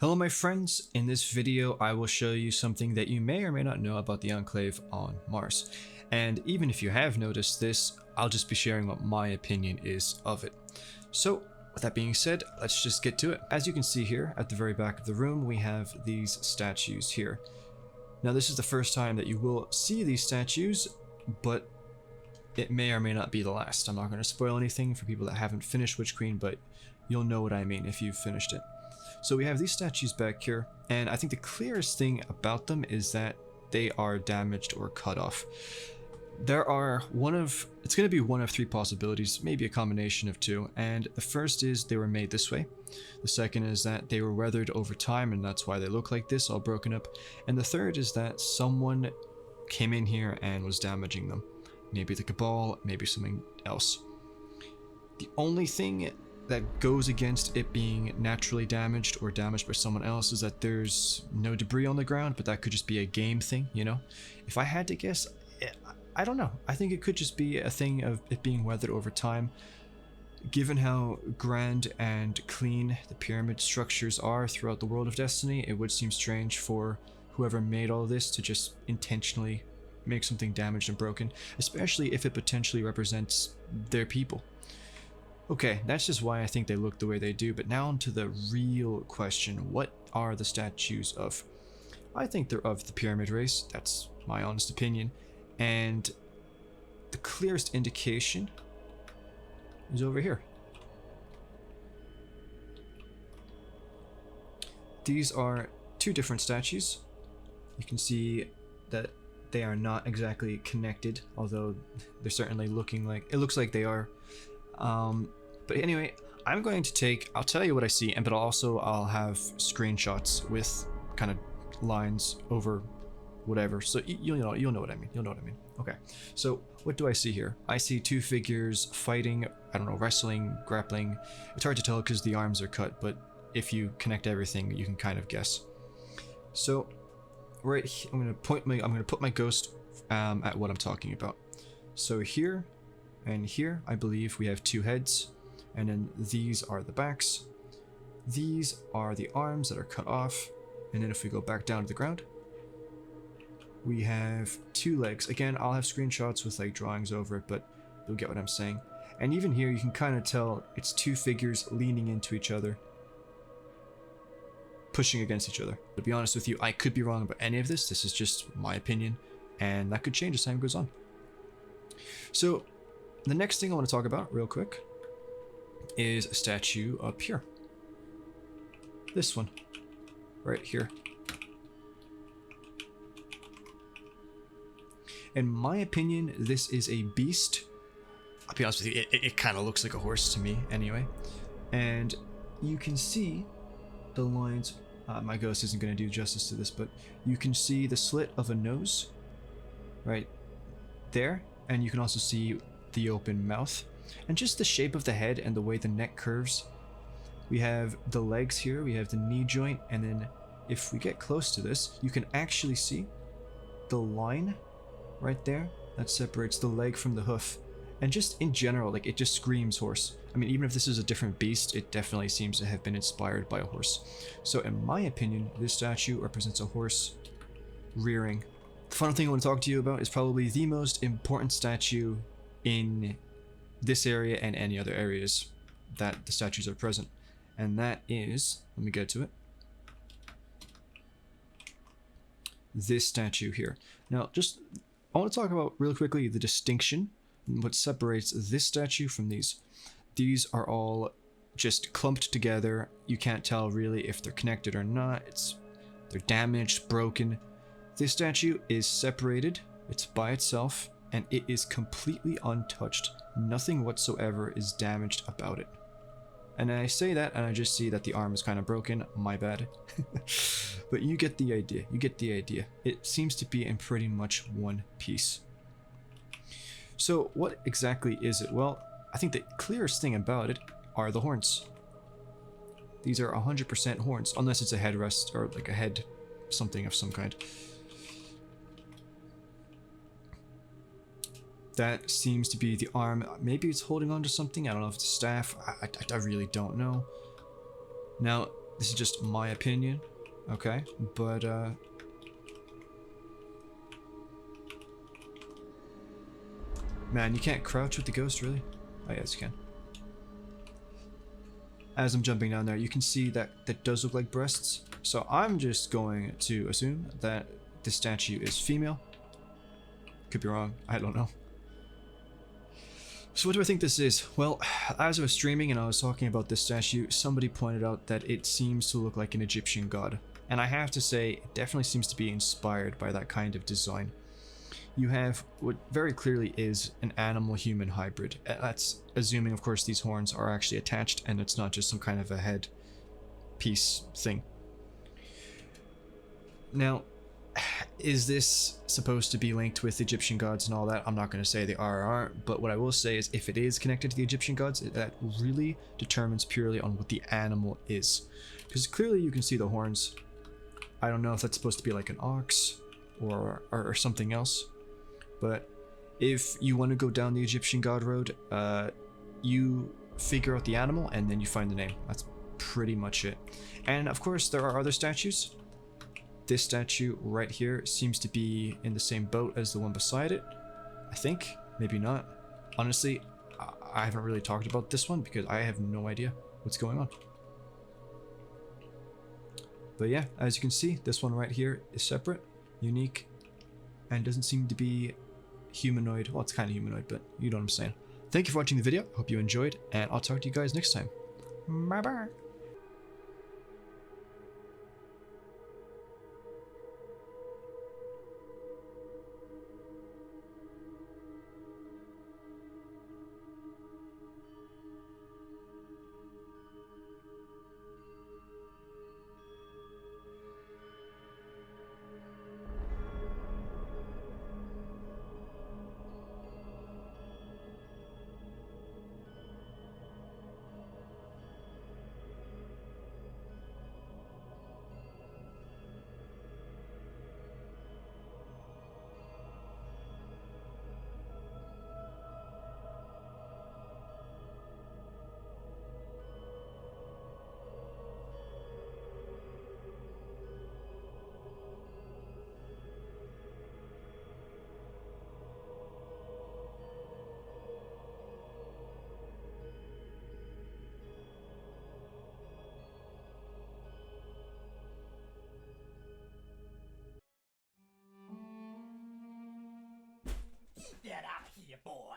Hello my friends, in this video I will show you something that you may or may not know about the Enclave on Mars. And even if you have noticed this, I'll just be sharing what my opinion is of it. So with that being said, let's just get to it. As you can see here at the very back of the room, we have these statues here. Now this is the first time that you will see these statues, but it may or may not be the last. I'm not going to spoil anything for people that haven't finished Witch Queen, but you'll know what I mean if you've finished it. So we have these statues back here, and I think the clearest thing about them is that they are damaged or cut off. There are it's going to be one of three possibilities, maybe a combination of two, and the first is they were made this way. The second is that they were weathered over time and that's why they look like this, all broken up. And the third is that someone came in here and was damaging them. Maybe the Cabal, maybe something else. The only thing that goes against it being naturally damaged or damaged by someone else is that there's no debris on the ground, but that could just be a game thing, you know? If I had to guess, I don't know. I think it could just be a thing of it being weathered over time. Given how grand and clean the pyramid structures are throughout the world of Destiny, it would seem strange for whoever made all this to just intentionally make something damaged and broken, especially if it potentially represents their people. Okay, that's just why I think they look the way they do, but now on to the real question. What are the statues of? I think they're of the pyramid race, that's my honest opinion, and the clearest indication is over here. These are two different statues. You can see that they are not exactly connected, although they're certainly looking like, it looks like they are. But anyway, I'm going to I'll tell you what I see, but I'll have screenshots with kind of lines over whatever, so you'll know what I mean. Okay, so what do I see here? I see two figures fighting, I don't know, wrestling, grappling. It's hard to tell because the arms are cut, but if you connect everything, you can kind of guess. So right here, I'm gonna put my ghost at what I'm talking about. So here and here, I believe we have two heads, and then these are the backs. These are the arms that are cut off, and then if we go back down to the ground, we have two legs. Again, I'll have screenshots with like drawings over it, but you'll get what I'm saying. And even here, you can kind of tell it's two figures leaning into each other, pushing against each other. To be honest with you, I could be wrong about any of this. This is just my opinion, and that could change as time goes on. So the next thing I want to talk about real quick is a statue up here. This one, right here. In my opinion, this is a beast. I'll be honest with you, it kind of looks like a horse to me anyway. And you can see the lines, my ghost isn't going to do justice to this, but you can see the slit of a nose right there, and you can also see the open mouth, and just the shape of the head and the way the neck curves. We have the legs here, we have the knee joint, and then if we get close to this, you can actually see the line right there that separates the leg from the hoof. And just in general, like, it just screams horse. I mean, even if this is a different beast, it definitely seems to have been inspired by a horse. So in my opinion, this statue represents a horse rearing. The final thing I want to talk to you about is probably the most important statue in this area and any other areas that the statues are present, and that is, let me get to it, this statue here. Now I want to talk about real quickly the distinction and what separates this statue from these. These are all just clumped together. You can't tell really if they're connected or not. They're damaged, broken. This statue is separated, it's by itself, and it is completely untouched. Nothing whatsoever is damaged about it. And I say that and I just see that the arm is kind of broken, my bad. But you get the idea, It seems to be in pretty much one piece. So what exactly is it? Well, I think the clearest thing about it are the horns. These are 100% horns, unless it's a headrest or like a head something of some kind. That seems to be the arm. Maybe it's holding on to something. I don't know if it's a staff. I really don't know. Now, This is just my opinion, okay? But, man, you can't crouch with the ghost, really? Oh, yes, you can. As I'm jumping down there, you can see that that does look like breasts. So I'm just going to assume that this statue is female. Could be wrong, I don't know. So what do I think this is? Well, as I was streaming and I was talking about this statue, somebody pointed out that it seems to look like an Egyptian god. And I have to say, it definitely seems to be inspired by that kind of design. You have what very clearly is an animal-human hybrid. That's assuming, of course, these horns are actually attached and it's not just some kind of a head piece thing. Now, is this supposed to be linked with Egyptian gods and all that? I'm not going to say they are or aren't, but what I will say is if it is connected to the Egyptian gods, that really determines purely on what the animal is. Because clearly you can see the horns. I don't know if that's supposed to be like an ox or something else. But if you want to go down the Egyptian god road, you figure out the animal and then you find the name. That's pretty much it. And of course there are other statues. This statue right here seems to be in the same boat as the one beside it. I think, maybe not. Honestly, I haven't really talked about this one because I have no idea what's going on. But yeah, as you can see, this one right here is separate, unique, and doesn't seem to be humanoid. Well, it's kind of humanoid, but you know what I'm saying. Thank you for watching the video. Hope you enjoyed, and I'll talk to you guys next time. Bye bye. Get out of here, boy!